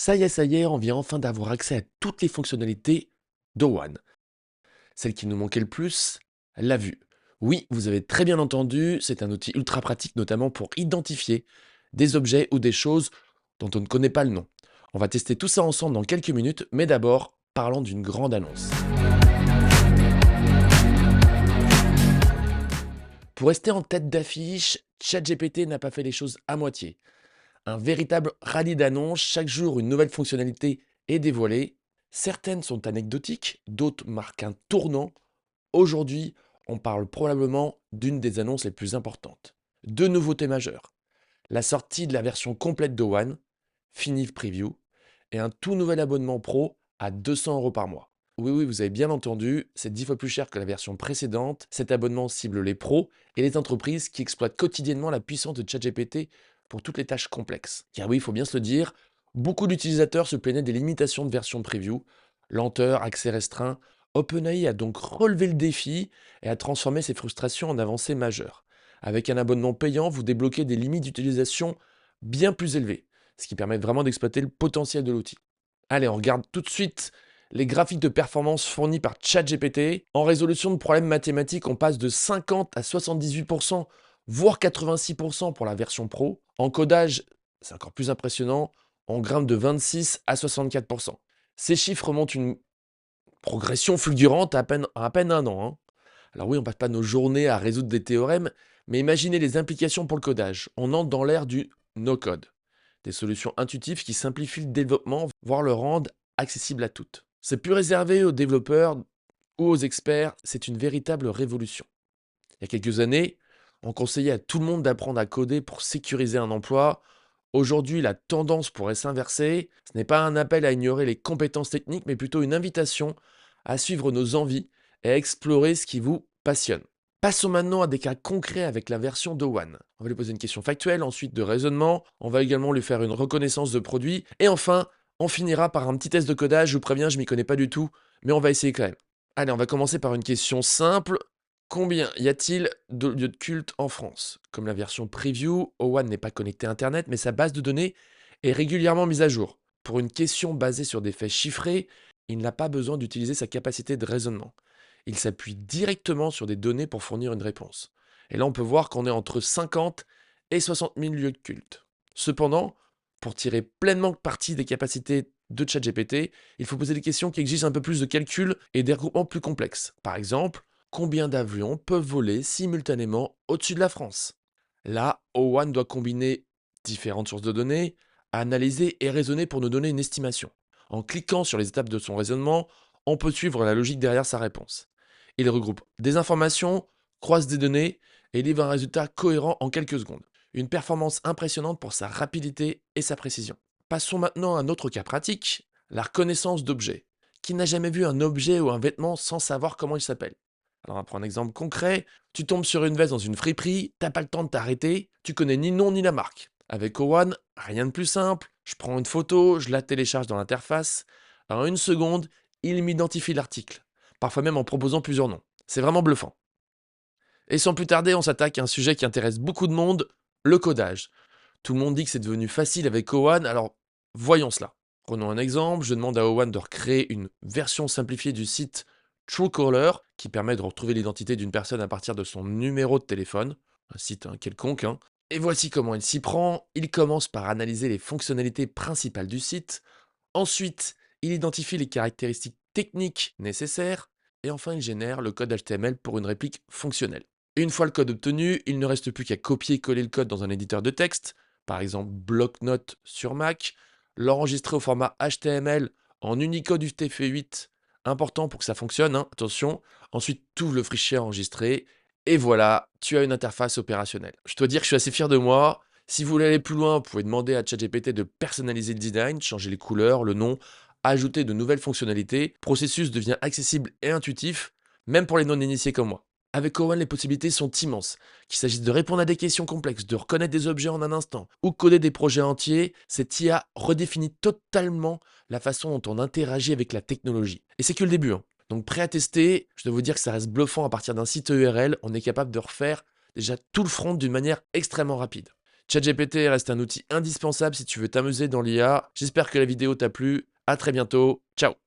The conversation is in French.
Ça y est, on vient enfin d'avoir accès à toutes les fonctionnalités d'Owan. Celle qui nous manquait le plus, la vue. Oui, vous avez très bien entendu, c'est un outil ultra pratique notamment pour identifier des objets ou des choses dont on ne connaît pas le nom. On va tester tout ça ensemble dans quelques minutes, mais d'abord, parlons d'une grande annonce. Pour rester en tête d'affiche, ChatGPT n'a pas fait les choses à moitié. Un véritable rallye d'annonces, chaque jour une nouvelle fonctionnalité est dévoilée. Certaines sont anecdotiques, d'autres marquent un tournant. Aujourd'hui, on parle probablement d'une des annonces les plus importantes. Deux nouveautés majeures. La sortie de la version complète de One, Fini Preview, et un tout nouvel abonnement pro à 200 € par mois. Oui, oui, vous avez bien entendu, c'est 10 fois plus cher que la version précédente. Cet abonnement cible les pros et les entreprises qui exploitent quotidiennement la puissance de ChatGPT pour toutes les tâches complexes. Car oui, il faut bien se le dire, beaucoup d'utilisateurs se plaignaient des limitations de version preview, lenteur, accès restreint. OpenAI a donc relevé le défi et a transformé ses frustrations en avancées majeures. Avec un abonnement payant, vous débloquez des limites d'utilisation bien plus élevées, ce qui permet vraiment d'exploiter le potentiel de l'outil. Allez, on regarde tout de suite les graphiques de performance fournis par ChatGPT. En résolution de problèmes mathématiques, on passe de 50 à 78%, voire 86% pour la version Pro. En codage, c'est encore plus impressionnant, on grimpe de 26 à 64%. Ces chiffres montrent une progression fulgurante à peine un an, hein. Alors oui, on passe pas nos journées à résoudre des théorèmes, mais imaginez les implications pour le codage. On entre dans l'ère du no-code. Des solutions intuitives qui simplifient le développement, voire le rendent accessible à toutes. C'est plus réservé aux développeurs ou aux experts, c'est une véritable révolution. Il y a quelques années, on conseillait à tout le monde d'apprendre à coder pour sécuriser un emploi. Aujourd'hui, la tendance pourrait s'inverser. Ce n'est pas un appel à ignorer les compétences techniques, mais plutôt une invitation à suivre nos envies et à explorer ce qui vous passionne. Passons maintenant à des cas concrets avec la version de One. On va lui poser une question factuelle, ensuite de raisonnement, on va également lui faire une reconnaissance de produit, et enfin, on finira par un petit test de codage. Je vous préviens, je m'y connais pas du tout, mais on va essayer quand même. Allez, on va commencer par une question simple. Combien y a-t-il de lieux de culte en France? Comme la version preview, Owan n'est pas connecté à Internet, mais sa base de données est régulièrement mise à jour. Pour une question basée sur des faits chiffrés, il n'a pas besoin d'utiliser sa capacité de raisonnement. Il s'appuie directement sur des données pour fournir une réponse. Et là, on peut voir qu'on est entre 50 et 60 000 lieux de culte. Cependant, pour tirer pleinement parti des capacités de ChatGPT, il faut poser des questions qui exigent un peu plus de calcul et des regroupements plus complexes. Par exemple, combien d'avions peuvent voler simultanément au-dessus de la France? Là, O1 doit combiner différentes sources de données, analyser et raisonner pour nous donner une estimation. En cliquant sur les étapes de son raisonnement, on peut suivre la logique derrière sa réponse. Il regroupe des informations, croise des données et livre un résultat cohérent en quelques secondes. Une performance impressionnante pour sa rapidité et sa précision. Passons maintenant à un autre cas pratique, la reconnaissance d'objets. Qui n'a jamais vu un objet ou un vêtement sans savoir comment il s'appelle? Alors on va prendre un exemple concret. Tu tombes sur une veste dans une friperie, t'as pas le temps de t'arrêter, tu connais ni le nom ni la marque. Avec Owan, rien de plus simple. Je prends une photo, je la télécharge dans l'interface. En une seconde, il m'identifie l'article. Parfois même en proposant plusieurs noms. C'est vraiment bluffant. Et sans plus tarder, on s'attaque à un sujet qui intéresse beaucoup de monde, le codage. Tout le monde dit que c'est devenu facile avec Owan, alors voyons cela. Prenons un exemple, je demande à Owan de recréer une version simplifiée du site Truecaller, qui permet de retrouver l'identité d'une personne à partir de son numéro de téléphone, un site quelconque, hein. Et voici comment il s'y prend. Il commence par analyser les fonctionnalités principales du site, ensuite il identifie les caractéristiques techniques nécessaires, et enfin il génère le code HTML pour une réplique fonctionnelle. Une fois le code obtenu, il ne reste plus qu'à copier-coller le code dans un éditeur de texte, par exemple Blocknote sur Mac, l'enregistrer au format HTML en Unicode UTF-8, important pour que ça fonctionne, hein, attention. Ensuite, tu ouvres le fichier enregistré, et voilà, tu as une interface opérationnelle. Je dois dire que je suis assez fier de moi. Si vous voulez aller plus loin, vous pouvez demander à ChatGPT de personnaliser le design, changer les couleurs, le nom, ajouter de nouvelles fonctionnalités. Le processus devient accessible et intuitif, même pour les non-initiés comme moi. Avec Owen, les possibilités sont immenses. Qu'il s'agisse de répondre à des questions complexes, de reconnaître des objets en un instant, ou coder des projets entiers, cette IA redéfinit totalement la façon dont on interagit avec la technologie. Et c'est que le début, hein. Donc prêt à tester, je dois vous dire que ça reste bluffant. À partir d'un site URL, on est capable de refaire déjà tout le front d'une manière extrêmement rapide. ChatGPT reste un outil indispensable si tu veux t'amuser dans l'IA. J'espère que la vidéo t'a plu. À très bientôt. Ciao.